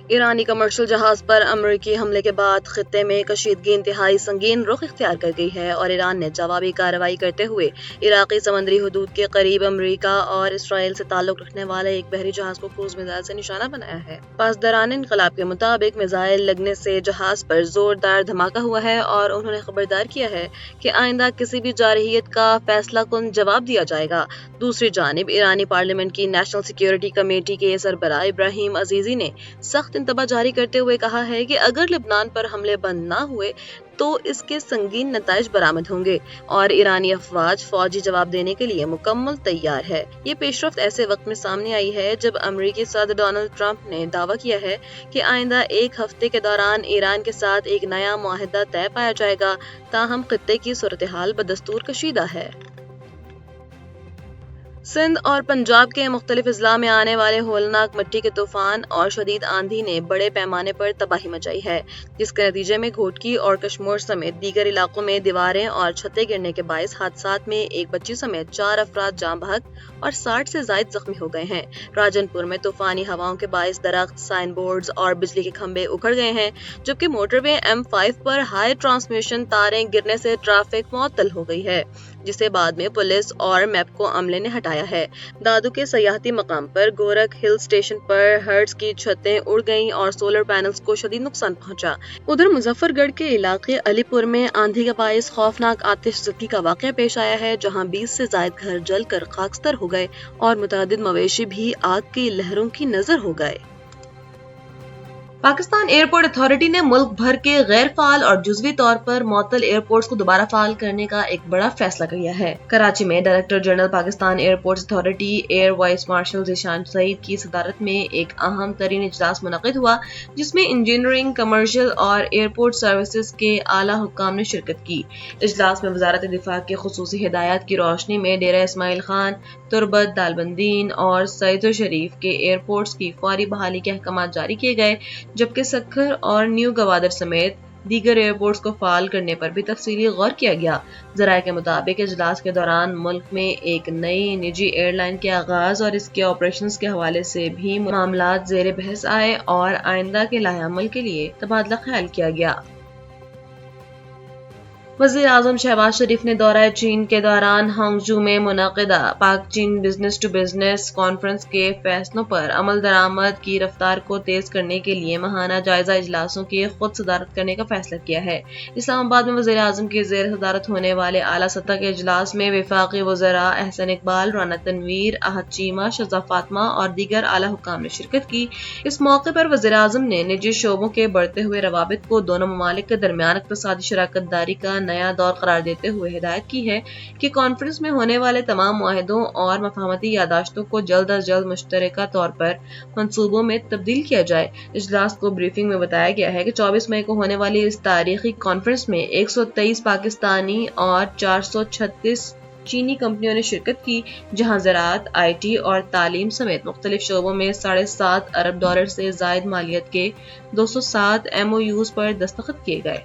ایرانی کمرشل جہاز پر امریکی حملے کے بعد خطے میں کشیدگی انتہائی سنگین رخ اختیار کر گئی ہے اور ایران نے جوابی کارروائی کرتے ہوئے عراقی سمندری حدود کے قریب امریکہ اور اسرائیل سے تعلق رکھنے والے ایک بحری جہاز کو کروز میزائل سے نشانہ بنایا ہے۔ پاسداران انقلاب کے مطابق میزائل لگنے سے جہاز پر زوردار دھماکہ ہوا ہے اور انہوں نے خبردار کیا ہے کہ آئندہ کسی بھی جارحیت کا فیصلہ کن جواب دیا جائے گا۔ دوسری جانب ایرانی پارلیمنٹ کی نیشنل سیکیورٹی کمیٹی کے سربراہ ابراہیم عزیزی نے سخت انتباہ جاری کرتے ہوئے کہا ہے کہ اگر لبنان پر حملے بند نہ ہوئے تو اس کے سنگین نتائج برآمد ہوں گے اور ایرانی افواج فوجی جواب دینے کے لیے مکمل تیار ہے۔ یہ پیش رفت ایسے وقت میں سامنے آئی ہے جب امریکی صدر ڈونلڈ ٹرمپ نے دعویٰ کیا ہے کہ آئندہ ایک ہفتے کے دوران ایران کے ساتھ ایک نیا معاہدہ طے پایا جائے گا، تاہم خطے کی صورتحال بدستور کشیدہ ہے۔ سندھ اور پنجاب کے مختلف اضلاع میں آنے والے ہولناک مٹی کے طوفان اور شدید آندھی نے بڑے پیمانے پر تباہی مچائی ہے، جس کے نتیجے میں گھوٹکی اور کشمور سمیت دیگر علاقوں میں دیواریں اور چھتیں گرنے کے باعث حادثات میں ایک بچی سمیت 4 افراد جاں بحق اور 60 سے زائد زخمی ہو گئے ہیں۔ راجن پور میں طوفانی ہواؤں کے باعث درخت، سائن بورڈز اور بجلی کے کھمبے اکھڑ گئے ہیں، جبکہ موٹر وے M5 پر ہائی ٹرانسمیشن تاریں گرنے سے ٹریفک معطل ہو گئی ہے، جسے بعد میں پولیس اور میپکو عملے نے ہٹایا ہے۔ دادو کے سیاحتی مقام پر گورکھ ہل اسٹیشن پر ہرٹز کی چھتیں اڑ گئیں اور سولر پینلز کو شدید نقصان پہنچا۔ ادھر مظفر گڑھ کے علاقے علی پور میں آندھی کے باعث خوفناک آتش زدگی کا واقعہ پیش آیا ہے، جہاں 20 سے زائد گھر جل کر خاکستر ہو گئے اور متعدد مویشی بھی آگ کی لہروں کی نظر ہو گئے۔ پاکستان ایئرپورٹ اتھارٹی نے ملک بھر کے غیر فعال اور جزوی طور پر معطل ایئرپورٹس کو دوبارہ فعال کرنے کا ایک بڑا فیصلہ کیا ہے۔ کراچی میں director general Pakistan airports authority air vice marshal Zeeshan Saeed کی صدارت میں ایک اہم ترین اجلاس منعقد ہوا، جس میں انجینئرنگ، کمرشل اور ایئرپورٹ سروسز کے اعلیٰ حکام نے شرکت کی۔ اجلاس میں وزارت دفاع کی خصوصی ہدایات کی روشنی میں ڈیرہ اسماعیل خان، تربت، دالبندین اور سعید شریف کے ایئرپورٹس کی فوری بحالی کے احکامات جاری کیے گئے، جبکہ سکھر اور نیو گوادر سمیت دیگر ایئرپورٹس کو فعال کرنے پر بھی تفصیلی غور کیا گیا۔ ذرائع کے مطابق اجلاس کے دوران ملک میں ایک نئی نجی ایئر لائن کے آغاز اور اس کے آپریشنز کے حوالے سے بھی معاملات زیر بحث آئے اور آئندہ کے لائحہ عمل کے لیے تبادلہ خیال کیا گیا۔ وزیر اعظم شہباز شریف نے دورہ چین کے دوران ہانگجو میں منعقدہ پاک چین بزنس ٹو بزنس کانفرنس کے فیصلوں پر عمل درآمد کی رفتار کو تیز کرنے کے لیے ماہانہ جائزہ اجلاسوں کی خود صدارت کرنے کا فیصلہ کیا ہے۔ اسلام آباد میں وزیر اعظم کی زیر صدارت ہونے والے اعلیٰ سطح کے اجلاس میں وفاقی وزراء احسن اقبال، رانا تنویر، احد چیمہ، شہزاد فاطمہ اور دیگر اعلیٰ حکام نے شرکت کی۔ اس موقع پر وزیر اعظم نے نجی شعبوں کے بڑھتے ہوئے روابط کو دونوں ممالک کے درمیان اقتصادی شراکت داری کا نیا دور قرار دیتے ہوئے ہدایت کی ہے کہ کانفرنس میں ہونے والے تمام معاہدوں اور مفاہمتی یادداشتوں کو جلد از جلد مشترکہ طور پر منصوبوں میں تبدیل کیا جائے۔ اجلاس کو بریفنگ میں بتایا گیا ہے کہ 24 مئی کو ہونے والی اس تاریخی کانفرنس میں 123 پاکستانی اور 436 چینی کمپنیوں نے شرکت کی، جہاں زراعت، IT اور تعلیم سمیت مختلف شعبوں میں $7.5 ارب سے زائد مالیت کے 207 MOUs پر دستخط کیے گئے۔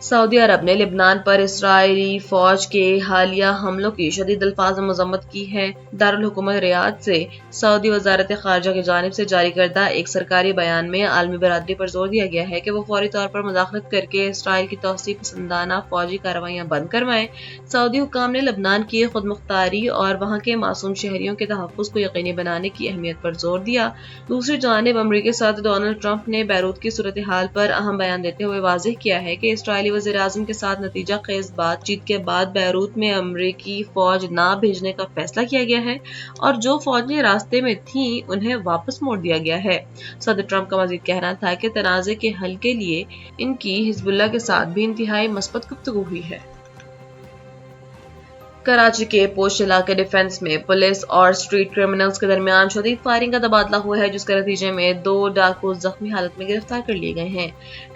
سعودی عرب نے لبنان پر اسرائیلی فوج کے حالیہ حملوں کی شدید الفاظ میں مذمت کی ہے۔ دارالحکومت ریاض سے سعودی وزارت خارجہ کی جانب سے جاری کردہ ایک سرکاری بیان میں عالمی برادری پر زور دیا گیا ہے کہ وہ فوری طور پر مداخلت کر کے اسرائیل کی توسیع پسندانہ فوجی کارروائیاں بند کروائیں۔ سعودی حکام نے لبنان کی خود مختاری اور وہاں کے معصوم شہریوں کے تحفظ کو یقینی بنانے کی اہمیت پر زور دیا۔ دوسری جانب امریکی صدر ڈونلڈ ٹرمپ نے بیروت کی صورتحال پر اہم بیان دیتے ہوئے واضح کیا ہے کہ اسرائیلی وزیر اعظم کے ساتھ نتیجہ خیز بات چیت کے بعد بیروت میں امریکی فوج نہ بھیجنے کا فیصلہ کیا گیا ہے اور جو فوجیں راستے میں تھیں انہیں واپس موڑ دیا گیا ہے۔ صدر ٹرمپ کا مزید کہنا تھا کہ تنازع کے حل کے لیے ان کی حزب اللہ کے ساتھ بھی انتہائی مثبت گفتگو ہوئی ہے۔ کراچی کے پوش علاقے ڈیفنس میں پولیس اور اسٹریٹ کرمنلز کے درمیان شدید فائرنگ کا تبادلہ ہوا ہے، جس کے نتیجے میں 2 ڈاکو زخمی حالت میں گرفتار کر لیے گئے ہیں۔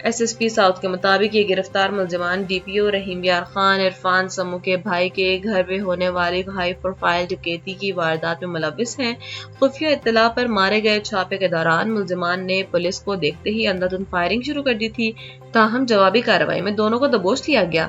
SSP ساؤتھ کے مطابق یہ گرفتار ملزمان DPO رحیم یار خان عرفان سمو کے بھائی کے گھر میں ہونے والی ہائی پروفائل ڈکیتی کی واردات میں ملوث ہیں۔ خفیہ اطلاع پر مارے گئے چھاپے کے دوران ملزمان نے پولیس کو دیکھتے ہی اندھادھند فائرنگ شروع کر دی تھی، تاہم جوابی کارروائی میں دونوں کو دبوچ لیا گیا۔